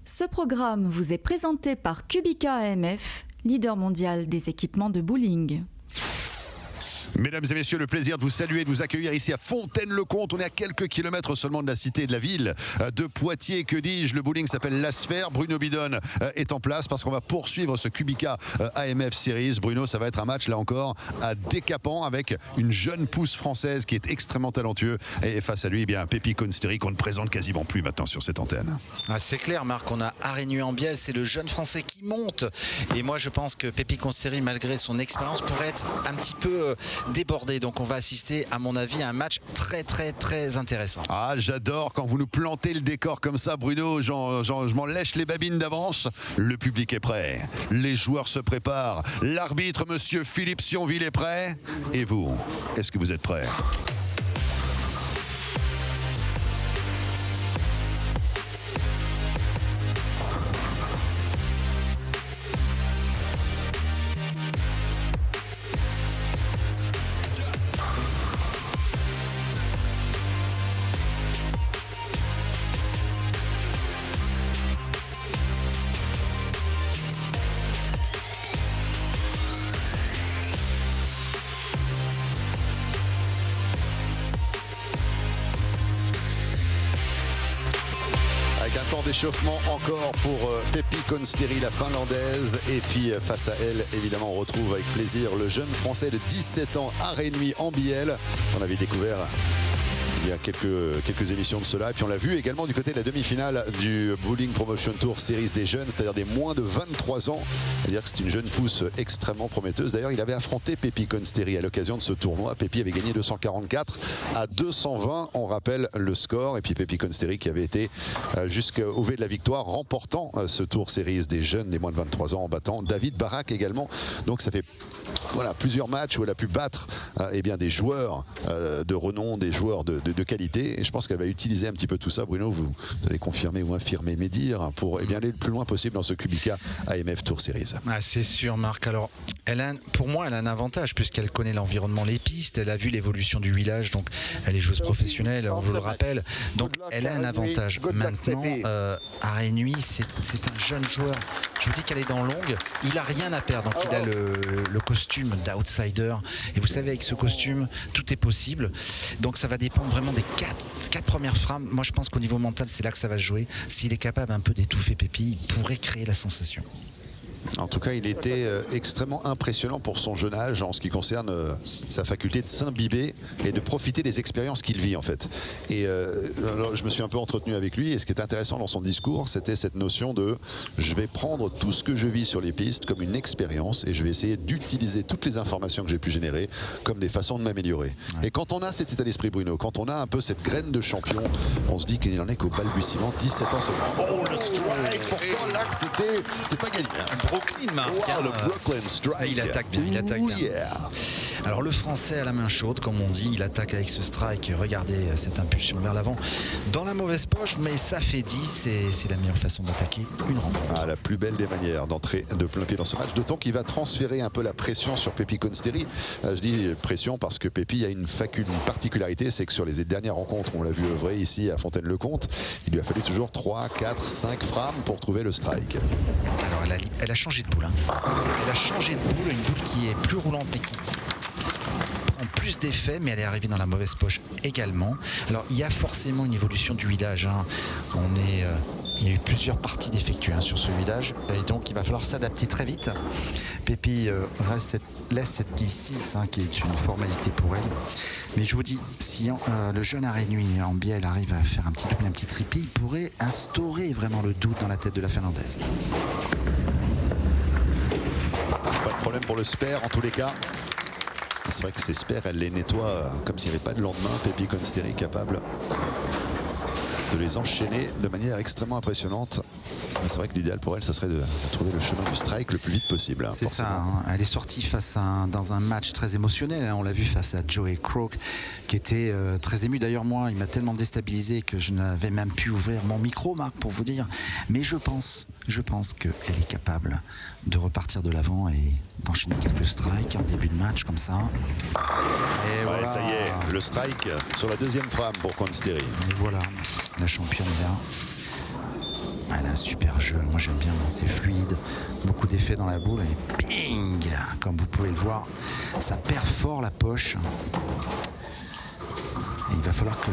Ce programme vous est présenté par Kubica AMF, leader mondial des équipements de bowling. Mesdames et messieurs, le plaisir de vous saluer, de vous accueillir ici à Fontaine-le-Comte. On est à quelques kilomètres seulement de la cité et de la ville de Poitiers. Que dis-je, le bowling s'appelle La Sphère. Bruno Bidon est en place parce qu'on va poursuivre ce Kubica AMF Series. Bruno, ça va être un match là encore à décapant avec une jeune pousse française qui est extrêmement talentueuse. Et face à lui, eh bien, Pépi Consteri qu'on ne présente quasiment plus maintenant sur cette antenne. Ah, c'est clair, Marc, on a Arénuy-en-Bielle, c'est le jeune français qui monte. Et moi, je pense que Pépi Consteri, malgré son expérience, pourrait être un petit peu débordé. Donc on va assister, à mon avis, à un match très intéressant. Ah, j'adore quand vous nous plantez le décor comme ça, Bruno. Je m'en lèche les babines d'avance. Le public est prêt, les joueurs se préparent, l'arbitre, monsieur Philippe Sionville, est prêt. Et vous, est-ce que vous êtes prêts ? Avec un temps d'échauffement encore pour Pépi Consteri, la finlandaise. Et puis face à elle, évidemment, on retrouve avec plaisir le jeune français de 17 ans, Arénuy-en-Bielle, qu'on avait découvert il y a quelques émissions de cela. Et puis on l'a vu également du côté de la demi-finale du Bowling Promotion Tour Series des jeunes, c'est-à-dire des moins de 23 ans. C'est-à-dire que c'est une jeune pousse extrêmement prometteuse. D'ailleurs, il avait affronté Pépi Consteri à l'occasion de ce tournoi. Pépi avait gagné 244 à 220, on rappelle le score. Et puis Pépi Consteri qui avait été jusqu'au V de la victoire, remportant ce Tour Series des jeunes des moins de 23 ans en battant David Barak également. Donc ça fait plusieurs matchs où elle a pu battre eh bien, des joueurs de renom, des joueurs de qualité. Et je pense qu'elle va utiliser un petit peu tout ça. Bruno, vous allez confirmer ou infirmer mes dires pour aller le plus loin possible dans ce Kubica AMF Tour Series. Ah, c'est sûr, Marc. Alors, pour moi, elle a un avantage puisqu'elle connaît l'environnement, les pistes. Elle a vu l'évolution du village. Donc, elle est joueuse professionnelle, on vous le rappelle. Donc, elle a un avantage. Maintenant, Arénuy, c'est un jeune joueur. Je vous dis qu'elle est dans longue. Il n'a rien à perdre. Donc, il a le costume d'outsider. Et vous savez, avec ce costume, tout est possible. Donc, ça va dépendre vraiment des quatre premières frames. Moi, je pense qu'au niveau mental, c'est là que ça va se jouer. S'il est capable un peu d'étouffer Pépi, il pourrait créer la sensation. En tout cas, il était extrêmement impressionnant pour son jeune âge en ce qui concerne sa faculté de s'imbiber et de profiter des expériences qu'il vit en fait. Et alors, je me suis un peu entretenu avec lui et ce qui est intéressant dans son discours, c'était cette notion de je vais prendre tout ce que je vis sur les pistes comme une expérience et je vais essayer d'utiliser toutes les informations que j'ai pu générer comme des façons de m'améliorer. Ouais. Et quand on a cet état d'esprit, Bruno, quand on a un peu cette graine de champion, on se dit qu'il n'en est qu'au balbutiement, 17 ans seulement. Oh, le strike! Pourtant là, c'était pas gagné. Brooklyn, Marc. Wow, le Brooklyn strike. Il attaque bien, il attaque bien. Yeah. Alors le français a la main chaude, comme on dit, il attaque avec ce strike. Regardez cette impulsion vers l'avant dans la mauvaise poche, mais ça fait 10, c'est la meilleure façon d'attaquer une rencontre. Ah, la plus belle des manières d'entrer de plein pied dans ce match, d'autant qu'il va transférer un peu la pression sur Pépi Consteri. Je dis pression parce que Pépi a une particularité, c'est que sur les dernières rencontres, on l'a vu œuvrer ici à Fontaine-le-Comte, il lui a fallu toujours 3, 4, 5 frames pour trouver le strike. Alors elle a changé de boule. Elle a changé de boule, une boule qui est plus roulante mais qui prend plus d'effet, mais elle est arrivée dans la mauvaise poche également. Alors il y a forcément une évolution du huilage. Il y a eu plusieurs parties d'effectuer sur ce huilage et donc il va falloir s'adapter très vite. Pépi laisse cette quille 6 qui est une formalité pour elle. Mais je vous dis, si le jeune Arénuy-en-Bielle arrive à faire un petit double, un petit triplé, il pourrait instaurer vraiment le doute dans la tête de la Finlandaise. Pas de problème pour le spare en tous les cas. C'est vrai que ces spares, elle les nettoie comme s'il n'y avait pas de lendemain. Pépi Consteri capable de les enchaîner de manière extrêmement impressionnante. C'est vrai que l'idéal pour elle, ça serait de trouver le chemin du strike le plus vite possible. C'est ça, elle est sortie dans un match très émotionnel. On l'a vu face à Joey Croak, qui était très ému. D'ailleurs, moi, il m'a tellement déstabilisé que je n'avais même pu ouvrir mon micro, Marc, pour vous dire. Mais je pense qu'elle est capable de repartir de l'avant et d'enchaîner quelques strikes en début de match comme ça. Et voilà. Ça y est, le strike sur la deuxième frame pour Consteri. Et voilà, la championne est là. Elle a un super jeu, moi j'aime bien, c'est fluide, beaucoup d'effets dans la boule et ping, comme vous pouvez le voir, ça perfore la poche. Et il va falloir que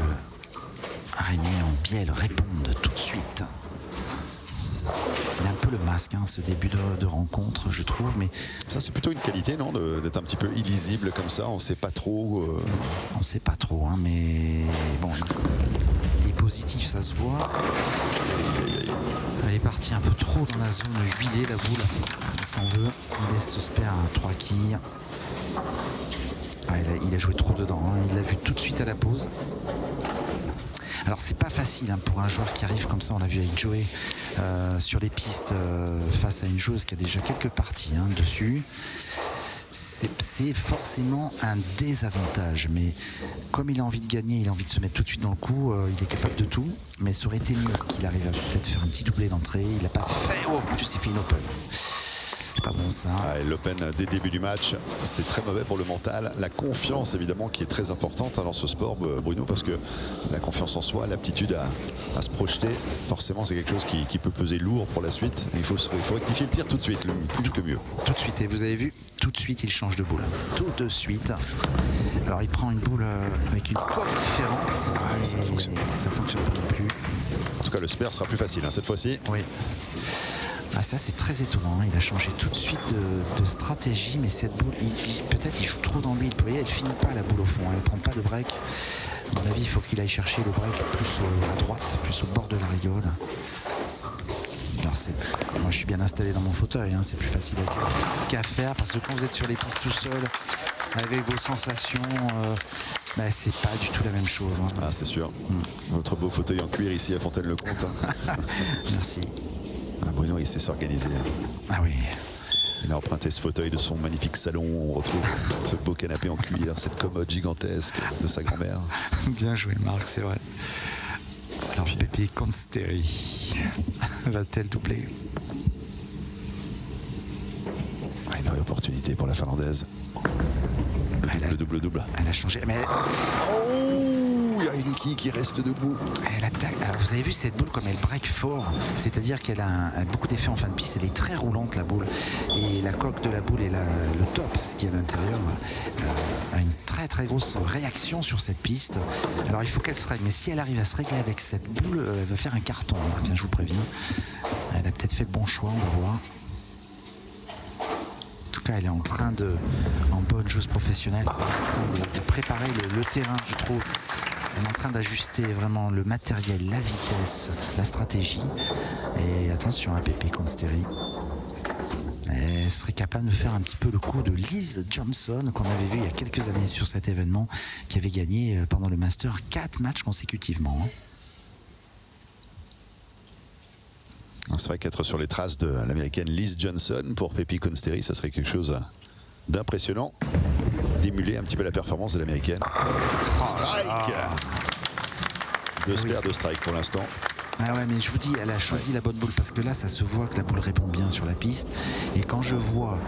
Régnier en bielle réponde tout de suite. Il a un peu le masque, ce début de rencontre, je trouve, mais ça c'est plutôt une qualité, non, d'être un petit peu illisible comme ça, on sait pas trop. On sait pas trop, mais bon, il est positif, ça se voit. Elle est partie un peu trop dans la zone huilée, la boule. Il s'en veut, il laisse ce spare à 3 quilles. Il a joué trop dedans, il l'a vu tout de suite à la pause. Alors c'est pas facile pour un joueur qui arrive comme ça, on l'a vu avec Joey sur les pistes face à une joueuse qui a déjà quelques parties dessus. C'est forcément un désavantage, mais comme il a envie de gagner, il a envie de se mettre tout de suite dans le coup, il est capable de tout, mais ça aurait été mieux qu'il arrive à peut-être faire un petit doublé d'entrée. Il n'a pas fait, en plus il fait une open. Pas bon ça. L'open dès le début du match, c'est très mauvais pour le mental. La confiance évidemment qui est très importante dans ce sport, Bruno, parce que la confiance en soi, l'aptitude à se projeter, forcément c'est quelque chose qui peut peser lourd pour la suite. Et il faut rectifier le tir tout de suite, plus que mieux. Tout de suite, et vous avez vu, tout de suite il change de boule. Tout de suite. Alors il prend une boule avec une coque différente. Ça fonctionne pas non plus. En tout cas le spare sera plus facile cette fois-ci. Oui. Ça c'est très étonnant, il a changé tout de suite de stratégie, mais cette boule, peut-être il joue trop dans lui. Vous voyez, elle finit pas la boule au fond, elle prend pas de break. À mon avis, il faut qu'il aille chercher le break plus à droite, plus au bord de la rigole. Alors moi je suis bien installé dans mon fauteuil, c'est plus facile qu'à faire, parce que quand vous êtes sur les pistes tout seul, avec vos sensations, c'est pas du tout la même chose. C'est sûr. Votre beau fauteuil en cuir ici à Fontaine-le-Comte. Merci. Bruno, il sait s'organiser. Ah oui. Il a emprunté ce fauteuil de son magnifique salon. On retrouve ce beau canapé en cuir, cette commode gigantesque de sa grand-mère. Bien joué, Marc, c'est vrai. Alors, Pépé Consteri va-t-elle doubler? Une vraie opportunité pour la Finlandaise. Le double-double. Elle a changé. Mais il y a une quille qui reste debout. Elle attaque. Alors vous avez vu cette boule comme elle break fort, c'est-à-dire qu'elle a beaucoup d'effets en fin de piste. Elle est très roulante la boule, et la coque de la boule et le top, ce qui est à l'intérieur, a une très très grosse réaction sur cette piste. Alors il faut qu'elle se règle, mais si elle arrive à se régler avec cette boule, elle va faire un carton. Bien, je vous préviens. Elle a peut-être fait le bon choix, on va voir. En tout cas, elle est en bonne joueuse professionnelle, en train de préparer le terrain, je trouve. Elle est en train d'ajuster vraiment le matériel, la vitesse, la stratégie. Et attention à Pépé Consteri. Elle serait capable de faire un petit peu le coup de Liz Johnson qu'on avait vu il y a quelques années sur cet événement, qui avait gagné pendant le Master 4 matchs consécutivement. C'est vrai qu'être sur les traces de l'américaine Liz Johnson pour Pépé Consteri, ça serait quelque chose d'impressionnant, d'émuler un petit peu la performance de l'américaine. Strike. Deux spares de strike pour l'instant. Mais je vous dis, elle a choisi la bonne boule, parce que là ça se voit que la boule répond bien sur la piste. Et quand je vois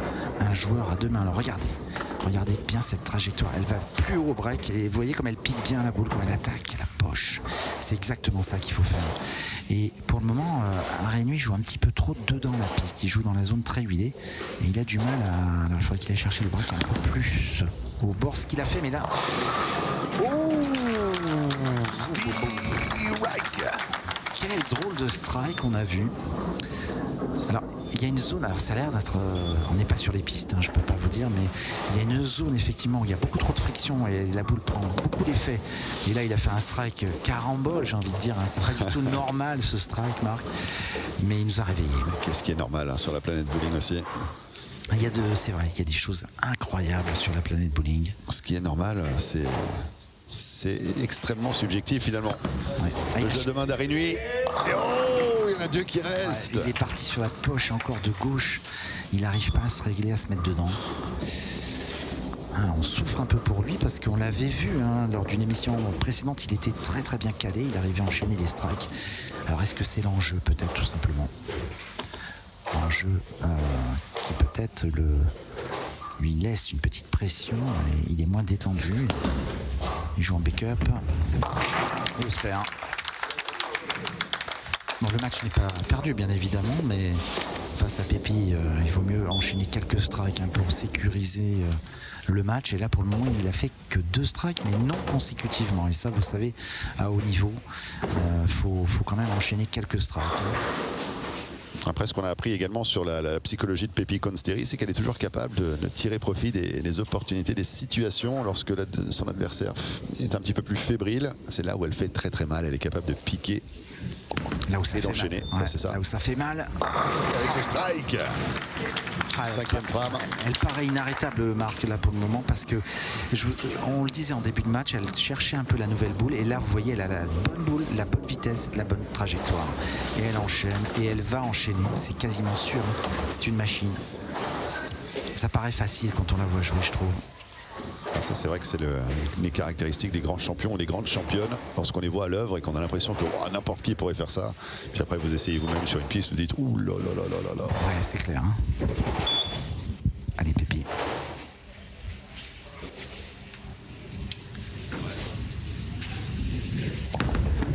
un joueur à deux mains, alors regardez bien cette trajectoire, elle va plus haut au break, et vous voyez comme elle pique bien la boule, comme elle attaque la poche. C'est exactement ça qu'il faut faire. Et pour le moment, Régnier joue un petit peu trop dedans la piste, il joue dans la zone très huilée, et il a du mal à... Alors il faudrait qu'il aille chercher le break un peu plus au bord, ce qu'il a fait, mais là... Quel drôle de strike on a vu. Alors il y a une zone, alors ça a l'air d'être, on n'est pas sur les pistes, je peux pas vous dire, mais il y a une zone effectivement où il y a beaucoup trop de friction et la boule prend beaucoup d'effet. Et là il a fait un strike carambole, j'ai envie de dire, c'est pas du tout normal ce strike, Marc, mais il nous a réveillés. Qu'est-ce qui est normal sur la planète bowling aussi? C'est vrai, il y a des choses incroyables sur la planète bowling. Ce qui est normal, c'est extrêmement subjectif finalement. Le jeu de main d'Arrênuy. Il y en a deux qui restent. Il est parti sur la poche encore de gauche. Il n'arrive pas à se régler, à se mettre dedans. On souffre un peu pour lui, parce qu'on l'avait vu lors d'une émission précédente. Il était très très bien calé. Il arrivait à enchaîner les strikes. Alors est-ce que c'est l'enjeu, peut-être, tout simplement? L'enjeu qui peut-être lui laisse une petite pression. Et il est moins détendu. Il joue en backup. Et au spare. Bon, le match n'est pas perdu, bien évidemment, mais face à Pepi, il vaut mieux enchaîner quelques strikes pour sécuriser le match. Et là, pour le moment, il a fait que 2 strikes, mais non consécutivement. Et ça, vous savez, à haut niveau, faut quand même enchaîner quelques strikes. Après, ce qu'on a appris également sur la psychologie de Pepi Consteri, c'est qu'elle est toujours capable de tirer profit des opportunités, des situations lorsque son adversaire est un petit peu plus fébrile. C'est là où elle fait très très mal. Elle est capable de piquer. Là où ça et fait d'enchaîner. mal. Ouais, c'est ça. Là où ça fait mal. Avec ce strike. 5e frame. Elle paraît inarrêtable, Marc, là pour le moment, parce que on le disait en début de match, elle cherchait un peu la nouvelle boule, et là vous voyez, elle a la bonne boule, la bonne vitesse, la bonne trajectoire, et elle enchaîne, et elle va enchaîner, c'est quasiment sûr, c'est une machine. Ça paraît facile quand on la voit jouer, je trouve. Ça, c'est vrai que c'est les caractéristiques des grands champions ou des grandes championnes lorsqu'on les voit à l'œuvre et qu'on a l'impression que n'importe qui pourrait faire ça. Puis après, vous essayez vous-même sur une piste, vous dites ouh là là là là là. Ouais, c'est clair. Hein. Allez, Pepi.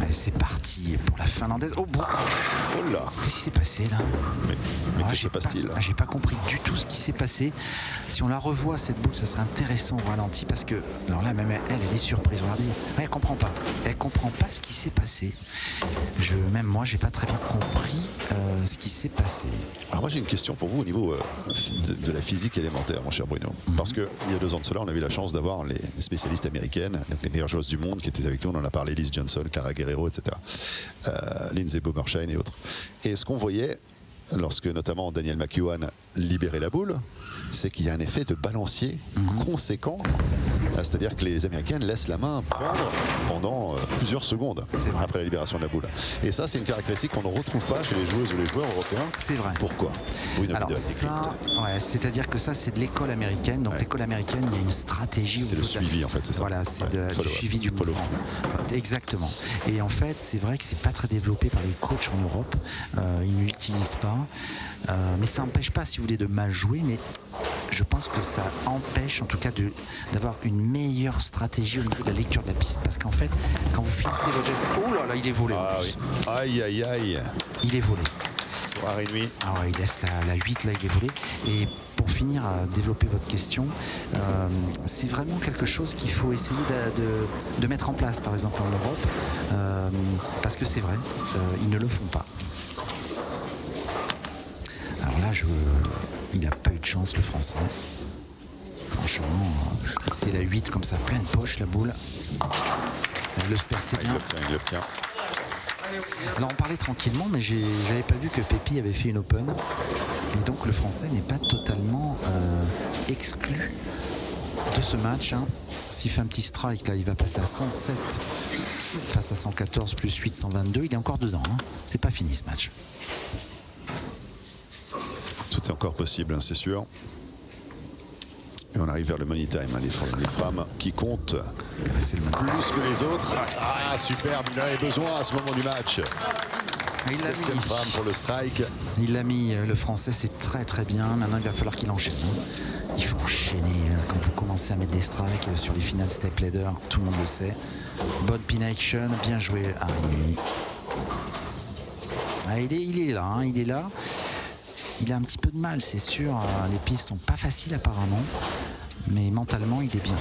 Allez, c'est parti pour la finlandaise. Oh bon. Oh là. Qu'est-ce qui s'est passé là? Mais que se passe-t-il? J'ai pas compris du tout ce qui s'est passé. Si on la revoit cette boule, ça serait intéressant au ralenti, parce que alors là même elle est surprise. Regardez, elle comprend pas. Elle comprend pas ce qui s'est passé. Même moi, j'ai pas très bien compris ce qui s'est passé. Alors moi j'ai une question pour vous au niveau de la physique élémentaire, mon cher Bruno. Parce qu'il y a 2 ans de cela, on a eu la chance d'avoir les spécialistes américaines, les meilleures joueuses du monde qui étaient avec nous. On en a parlé, Liz Johnson, Clara Guerrero, etc. Lindsay Bobershine et autres. Et ce qu'on voyait lorsque notamment Daniel McEwan libérait la boule, c'est qu'il y a un effet de balancier conséquent. C'est-à-dire que les Américaines laissent la main prendre pendant plusieurs secondes après la libération de la boule. Et ça, c'est une caractéristique qu'on ne retrouve pas chez les joueuses ou les joueurs européens. C'est vrai. Pourquoi? Alors ça, c'est-à-dire que ça, c'est de l'école américaine. Donc l'école américaine, il y a une stratégie. C'est le suivi, en fait, c'est ça. Voilà, c'est du suivi du mouvement. Exactement. Et en fait, c'est vrai que c'est pas très développé par les coachs en Europe. Ils ne l'utilisent pas. Mais ça n'empêche pas, si vous voulez, de mal jouer. Mais je pense que ça empêche, en tout cas, d'avoir une meilleure stratégie au niveau de la lecture de la piste. Parce qu'en fait, quand vous finissez votre geste... Oh là là, il est volé. Ah oui. Aïe, aïe, aïe. Il est volé. Arénuy. Ah ouais, il laisse la 8, là, il est volé. Et pour finir à développer votre question, c'est vraiment quelque chose qu'il faut essayer de mettre en place, par exemple, en Europe. Parce que c'est vrai, ils ne le font pas. Alors là, il n'a pas eu de chance, le Français. Franchement, c'est la 8 comme ça, pleine poche, la boule. Elle le perçait bien. Il l'obtient. Alors on parlait tranquillement, mais j'avais pas vu que Pepi avait fait une open. Et donc le Français n'est pas totalement exclu de ce match. Hein. S'il fait un petit strike, là, il va passer à 107 face à 114 plus 8, 122. Il est encore dedans. Hein. C'est pas fini ce match. Tout est encore possible, hein, c'est sûr. Et on arrive vers le money time, hein, les femmes qui comptent c'est le plus que les autres. Ah, superbe, il en avait besoin à ce moment du match. 7e femme pour le strike. Il l'a mis, le Français, c'est très très bien. Maintenant, il va falloir qu'il enchaîne. Il faut enchaîner. Quand vous commencez à mettre des strikes sur les finales step ladder, tout le monde le sait. Bonne pin action, bien joué Arénuy. Ah, il est là, hein, il est là. Il a un petit peu de mal, c'est sûr. Les pistes sont pas faciles apparemment, mais mentalement, il est bien.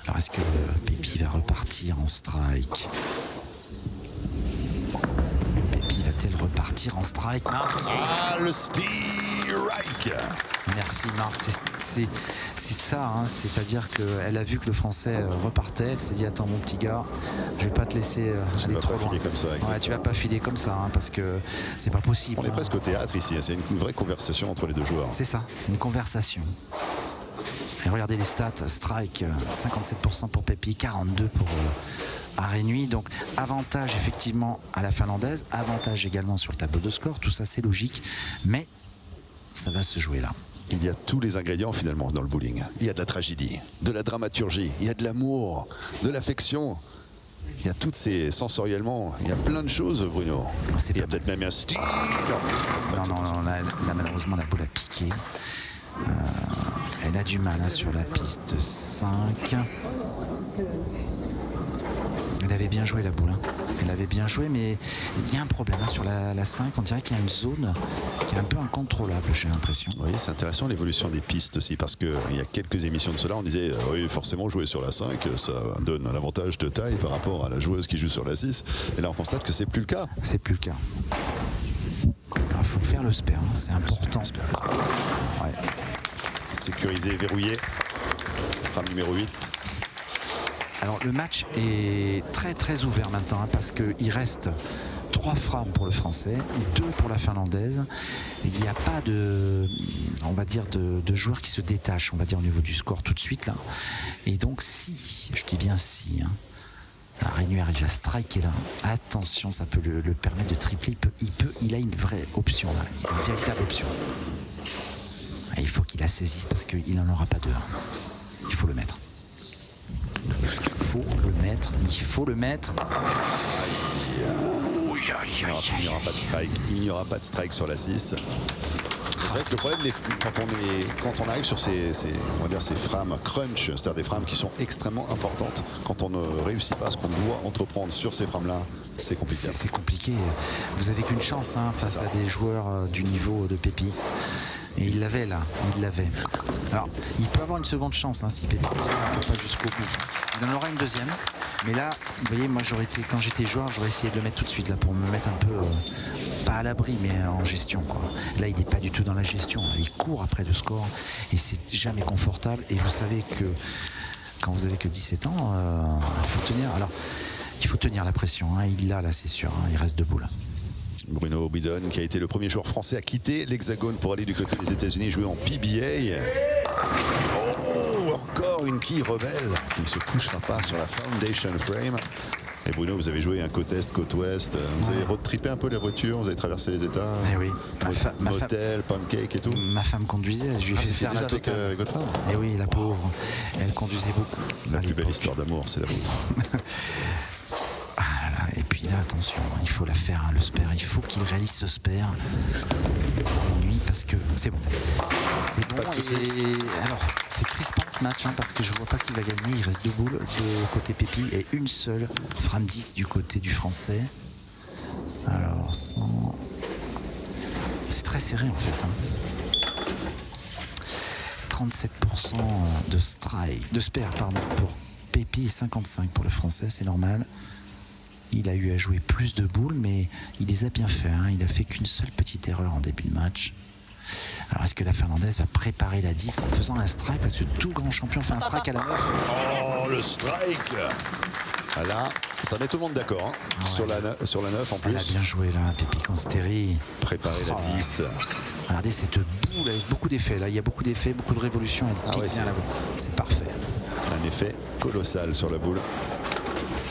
Alors, est-ce que Pepi va repartir en strike? Pepi va-t-elle repartir en strike, Marc? Ah, le strike. Merci, Marc. C'est ça, hein. C'est-à-dire qu'elle a vu que le Français repartait. Elle s'est dit, attends, mon petit gars, je vais pas te laisser aller trop loin. Comme ça, ouais, tu vas pas filer comme ça, hein, parce que c'est pas possible. On est presque au théâtre ici. C'est une vraie conversation entre les deux joueurs. C'est ça, c'est une conversation. Et regardez les stats, strike, 57% pour Pepi, 42% pour Arénuy. Donc avantage effectivement à la finlandaise, avantage également sur le tableau de score. Tout ça c'est logique, mais ça va se jouer là. Il y a tous les ingrédients finalement dans le bowling. Il y a de la tragédie, de la dramaturgie, il y a de l'amour, de l'affection. Il y a toutes ces sensoriellement, il y a plein de choses, Bruno. Il y a peut-être même un style. Non, là, malheureusement la boule a piqué. Elle a du mal, hein, sur la piste 5. Elle avait bien joué la boule. Hein. Elle avait bien joué, mais il y a un problème hein, sur la 5. On dirait qu'il y a une zone qui est un peu incontrôlable, j'ai l'impression. Oui, c'est intéressant l'évolution des pistes aussi, parce qu'il y a quelques émissions de cela, on disait oui, forcément jouer sur la 5, ça donne un avantage de taille par rapport à la joueuse qui joue sur la 6. Et là, on constate que c'est plus le cas. C'est plus le cas. Il faut faire le spare, hein, c'est important. Ouais. Sécurisé, verrouillé. Frame numéro 8. Alors le match est très très ouvert maintenant hein, parce qu'il reste 3 frames pour le français, 2 pour la finlandaise. Il n'y a pas de, on va dire, de joueurs qui se détachent, on va dire, au niveau du score tout de suite là. Et donc si, je dis bien si, hein, Rénu arrive à striker là, attention, ça peut le permettre de tripler. Il a une vraie option là, une véritable option. Et il faut qu'il la saisisse parce qu'il n'en aura pas deux. Il faut le mettre. Il faut le mettre. Il n'y aura pas de strike. Il n'y aura pas de strike sur la 6. C'est vrai que le problème, quand on arrive sur ces frames crunch, c'est-à-dire des frames qui sont extrêmement importantes, quand on ne réussit pas ce qu'on doit entreprendre sur ces frames-là, c'est compliqué. C'est compliqué. Vous avez qu'une chance hein, face à des joueurs du niveau de Pépi. Et il l'avait là, il l'avait. Alors, il peut avoir une seconde chance hein, si Pépi ne strike pas jusqu'au bout. Il en aura une deuxième. Mais là, vous voyez, moi quand j'étais joueur, j'aurais essayé de le mettre tout de suite là pour me mettre un peu, pas à l'abri, mais en gestion quoi. Là, il n'est pas du tout dans la gestion. Il court après le score et c'est jamais confortable. Et vous savez que quand vous avez que 17 ans, il faut tenir. Alors, il faut tenir la pression. Hein. Il l'a là, c'est sûr. Hein. Il reste debout là. Bruno Bidon, qui a été le premier joueur français à quitter l'Hexagone pour aller du côté des États-Unis jouer en PBA. Oh, encore une quille rebelle qui ne se couchera pas sur la foundation frame. Et Bruno, vous avez joué un côte est, côte ouest. Vous avez road trippé un peu la voiture, vous avez traversé les États. Eh oui. Motel, pancake et tout. Ma femme conduisait, je lui ai fait faire la totale. Avec votre femme. Eh oui, la pauvre. Elle conduisait beaucoup. La plus belle histoire d'amour, c'est la vôtre. Et puis là, attention, il faut la faire, hein, le spare. Il faut qu'il réalise ce spare la nuit parce que c'est bon. C'est bon. Et alors, c'est crispant ce match hein, parce que je vois pas qui va gagner. Il reste 2 boules de côté Pépi et une seule frame 10 du côté du français. Alors, c'est très serré en fait. Hein. 37% de strike, de spare pardon, pour Pépi et 55 pour le français, c'est normal. Il a eu à jouer plus de boules, mais il les a bien fait. Hein. Il a fait qu'une seule petite erreur en début de match. Alors, est-ce que la Finlandaise va préparer la 10 en faisant un strike? Parce que tout grand champion fait un strike à la 9. Oh, le strike! Là, ça met tout le monde d'accord. Hein. Ouais. Sur la 9 en plus. Elle a bien joué là, Pépi Consteri. Préparer la 10. Regardez cette boule avec beaucoup d'effets. Là, il y a beaucoup d'effets, beaucoup de révolutions. C'est parfait. Un effet colossal sur la boule.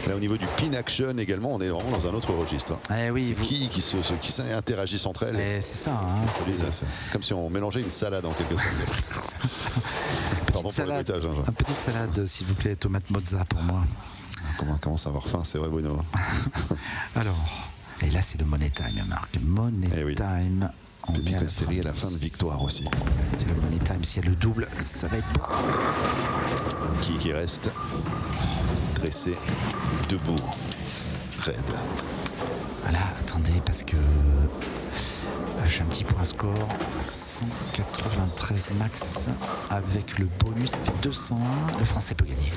Là, au niveau du pin action également, on est vraiment dans un autre registre. Eh oui, qui interagissent entre elles. C'est ça. Hein, c'est comme si on mélangeait une salade en quelque sorte. Pardon pour le bruitage. Hein, une petite salade, s'il vous plaît, tomate mozza pour moi. Comment commence à avoir faim, c'est vrai, Bruno. Alors, et là, c'est le money time, Marc. Money time. Pépi Consteri à la fin de victoire aussi. C'est le money time. S'il y a le double, ça va être bon. Un qui reste dressé, debout, raide. Voilà, attendez, parce que j'ai un petit point score. 193 max avec le bonus, ça fait 201. Le français peut gagner.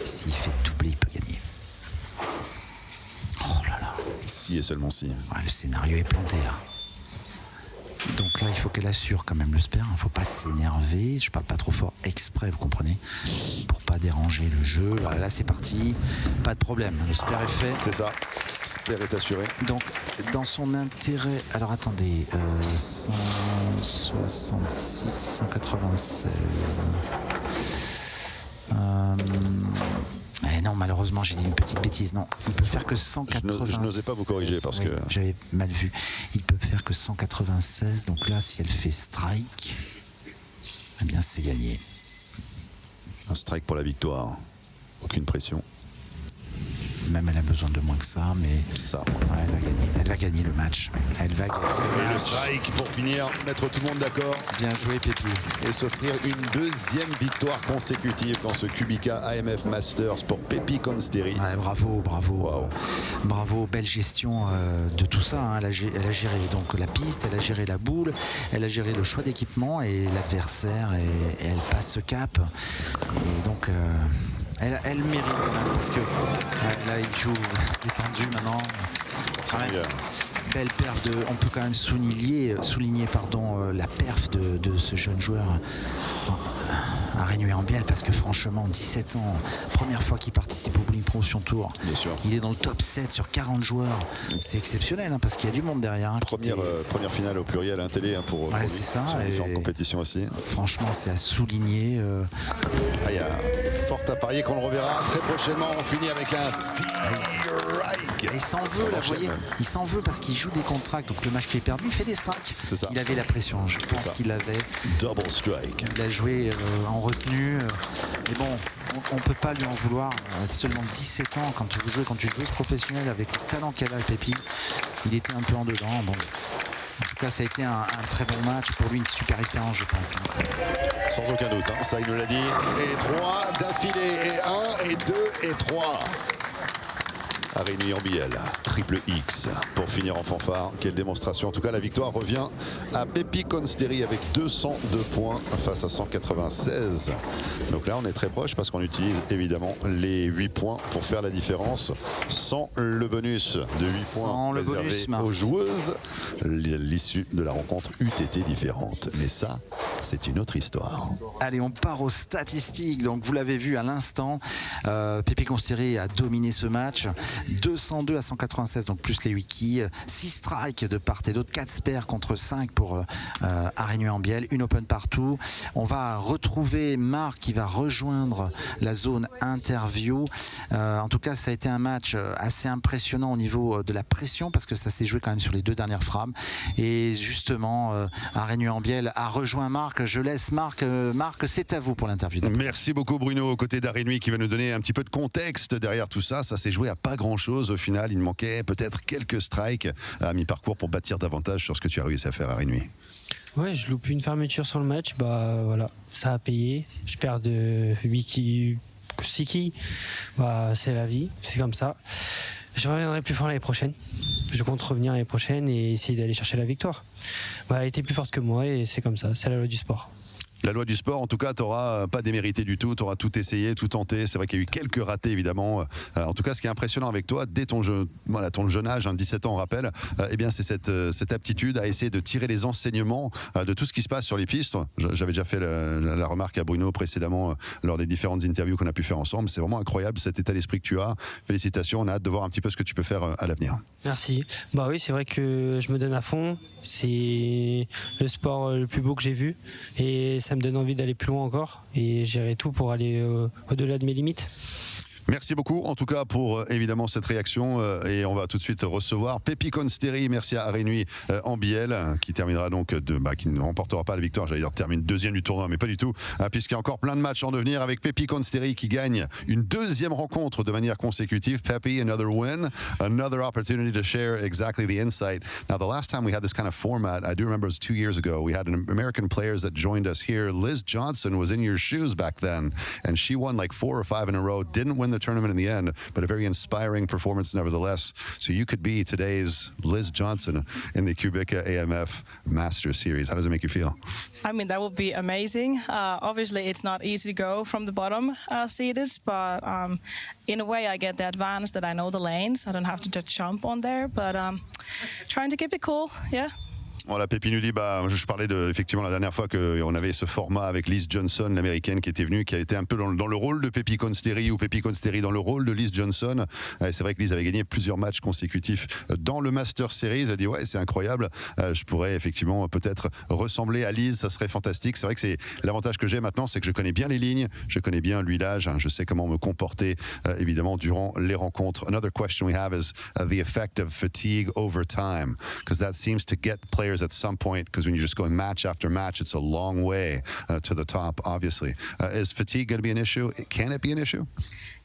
Et s'il fait doubler, il peut gagner. Oh là là. Si et seulement si. Ouais, le scénario est planté là. Donc là, il faut qu'elle assure quand même le spare. Il ne faut pas s'énerver. Je parle pas trop fort exprès, vous comprenez, pour pas déranger le jeu. Là, c'est parti. Pas de problème. Le spare est fait. C'est ça. Spare est assuré. Donc, dans son intérêt. Alors attendez. 166, 196. Non, malheureusement, j'ai dit une petite bêtise. Non, il peut faire que 196. Je n'osais pas vous corriger parce que j'avais mal vu. Il peut faire que 196. Donc là, si elle fait strike, eh bien, c'est gagné. Un strike pour la victoire. Aucune pression. Même elle a besoin de moins que ça, mais c'est ça. Ouais, elle va gagner. Elle va gagner le match. Elle va gagner Et le le match. strike pour finir, mettre tout le monde d'accord Bien joué, Pépi. et s'offrir une deuxième victoire consécutive dans ce Kubica AMF Masters pour Pepi Consteri. Ouais, bravo. Wow. Bravo, belle gestion de tout ça. Hein. Elle a géré donc la piste, elle a géré la boule, elle a géré le choix d'équipement et l'adversaire, et elle passe ce cap. Et donc, elle mérite quand même, parce que là, il joue détendu maintenant. Quand même, belle perf on peut quand même souligner la perf de ce jeune joueur Arénuy-en-Bielle, parce que franchement 17 ans, première fois qu'il participe au Bowling Promotion Tour. Bien sûr. Il est dans le top 7 sur 40 joueurs. C'est exceptionnel, hein, parce qu'il y a du monde derrière. Hein, Première finale au pluriel, un télé pour lui, c'est ça, sur et différentes compétitions aussi. Franchement, c'est à souligner. Il y a fort à parier qu'on le reverra très prochainement. On finit avec un strike. Il s'en veut, là, vous voyez, il s'en veut parce qu'il joue des contracts. Donc le match qui est perdu, il fait des strikes. C'est ça. Il avait la pression, je pense qu'il avait. Double strike. Il a joué en retenue. Mais bon, on ne peut pas lui en vouloir. Seulement 17 ans, quand tu joues professionnel avec le talent qu'elle a, Pépi, il était un peu en dedans. Bon. En tout cas, ça a été un très bon match. Pour lui, une super expérience, je pense. Sans aucun doute, hein. Ça il nous l'a dit. Et 3 d'affilée, et 1, et 2, et 3. Arénuy-en-Bielle, triple X pour finir en fanfare. Quelle démonstration. En tout cas, la victoire revient à Pepi Consteri avec 202 points face à 196. Donc là, on est très proche parce qu'on utilise évidemment les 8 points pour faire la différence. Sans le bonus de 8 points réservé aux joueuses, l'issue de la rencontre eût été différente. Mais ça, c'est une autre histoire. Allez, on part aux statistiques. Donc, vous l'avez vu à l'instant, Pepi Consteri a dominé ce match. 202 à 196, donc plus les wikis. 6 strikes de part et d'autre, 4 spares contre 5 pour Arénuy-en-Bielle, une open partout. On va retrouver Marc qui va rejoindre la zone interview. En tout cas, ça a été un match assez impressionnant au niveau de la pression, parce que ça s'est joué quand même sur les 2 dernières frappes. Et justement, Arénuy-en-Bielle a rejoint Marc. Je laisse Marc. Marc, c'est à vous pour l'interview. Merci beaucoup Bruno, aux côtés d'Arénuy, qui va nous donner un petit peu de contexte derrière tout ça. Ça s'est joué à pas grand-chose au final. Il manquait peut-être quelques strikes à mi-parcours pour bâtir davantage sur ce que tu as réussi à faire à Arénuy. Ouais, je loupe une fermeture sur le match. Bah voilà, ça a payé. Je perds de 6 quilles. Bah, c'est la vie, c'est comme ça. Je reviendrai plus fort l'année prochaine. Je compte revenir l'année prochaine et essayer d'aller chercher la victoire. Bah, elle était plus forte que moi et c'est comme ça, c'est la loi du sport. La loi du sport, en tout cas, tu n'auras pas démérité du tout, tu auras tout essayé, tout tenté. C'est vrai qu'il y a eu quelques ratés, évidemment. En tout cas, ce qui est impressionnant avec toi, dès ton jeune âge, 17 ans, on rappelle, eh bien, c'est cette aptitude à essayer de tirer les enseignements de tout ce qui se passe sur les pistes. J'avais déjà fait la remarque à Bruno précédemment lors des différentes interviews qu'on a pu faire ensemble. C'est vraiment incroyable cet état d'esprit que tu as. Félicitations, on a hâte de voir un petit peu ce que tu peux faire à l'avenir. Merci. Bah oui, c'est vrai que je me donne à fond. C'est le sport le plus beau que j'ai vu et ça me donne envie d'aller plus loin encore et j'irai tout pour aller au-delà de mes limites. Merci beaucoup en tout cas pour évidemment cette réaction et on va tout de suite recevoir Pepi Consteri. Merci à Arénuy-en-Bielle qui terminera donc qui ne remportera pas la victoire, j'allais dire termine deuxième du tournoi, mais pas du tout, puisqu'il y a encore plein de matchs en devenir avec Pepi Consteri qui gagne une deuxième rencontre de manière consécutive. Pepi, another win, another opportunity to share exactly the insight. Now the last time we had this kind of format, I do remember it was 2 years ago, we had an American players that joined us here. Liz Johnson was in your shoes back then and she won like 4 or 5 in a row, didn't win the tournament in the end, but a very inspiring performance nevertheless. So you could be today's Liz Johnson in the Kubica AMF Masters Series. How does it make you feel? I mean, that would be amazing. Obviously, it's not easy to go from the bottom seeded, but in a way, I get the advantage that I know the lanes. I don't have to just jump on there, but trying to keep it cool, yeah. Voilà, Pepi nous dit, je parlais effectivement la dernière fois qu'on avait ce format avec Liz Johnson, l'américaine qui était venue, qui a été un peu dans le rôle de Pepi Consteri ou Pepi Consteri dans le rôle de Liz Johnson. Et c'est vrai que Liz avait gagné plusieurs matchs consécutifs dans le Master Series. Elle a dit ouais, c'est incroyable, je pourrais effectivement peut-être ressembler à Liz, ça serait fantastique. C'est vrai que c'est l'avantage que j'ai maintenant, c'est que je connais bien les lignes, je connais bien l'huilage, je sais comment me comporter évidemment durant les rencontres. Another question we have is the effect of fatigue over time, because that seems to get players at some point, because when you're just going match after match, it's a long way to the top, obviously. Is fatigue going to be an issue? Can it be an issue?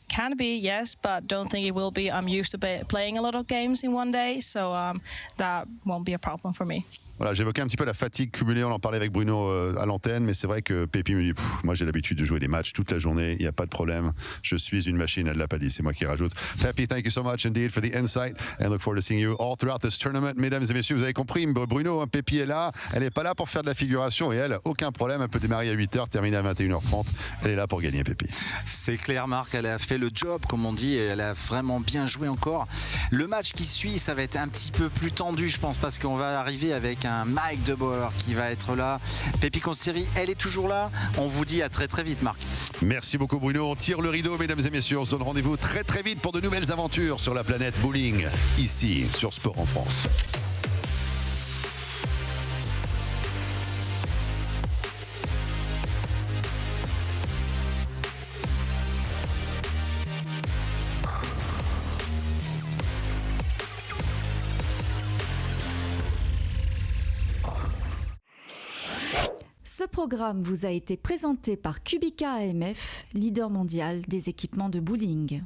Can be, yes, but don't think it will be. I'm used to playing a lot of games in one day, so that won't be a problem for me. Voilà, j'évoquais un petit peu la fatigue cumulée, on en parlait avec Bruno à l'antenne, mais c'est vrai que Pepi me dit moi j'ai l'habitude de jouer des matchs toute la journée, il n'y a pas de problème, je suis une machine, elle ne l'a pas dit, c'est moi qui rajoute. Pepi, thank you so much indeed for the insight and look forward to seeing you all throughout this tournament. Mesdames et messieurs, vous avez compris, Bruno, Pepi est là, elle n'est pas là pour faire de la figuration et elle, aucun problème, elle peut démarrer à 8h, terminer à 21h30, elle est là pour gagner, Pepi. C'est clair, Marc, elle a fait le job, comme on dit, et elle a vraiment bien joué encore. Le match qui suit, ça va être un petit peu plus tendu, je pense, parce qu'on va arriver avec un Mike De Boer qui va être là. Pepi Consideri, elle est toujours là. On vous dit à très très vite, Marc. Merci beaucoup, Bruno. On tire le rideau, mesdames et messieurs. On se donne rendez-vous très très vite pour de nouvelles aventures sur la planète bowling, ici sur Sport en France. Ce programme vous a été présenté par Kubica AMF, leader mondial des équipements de bowling.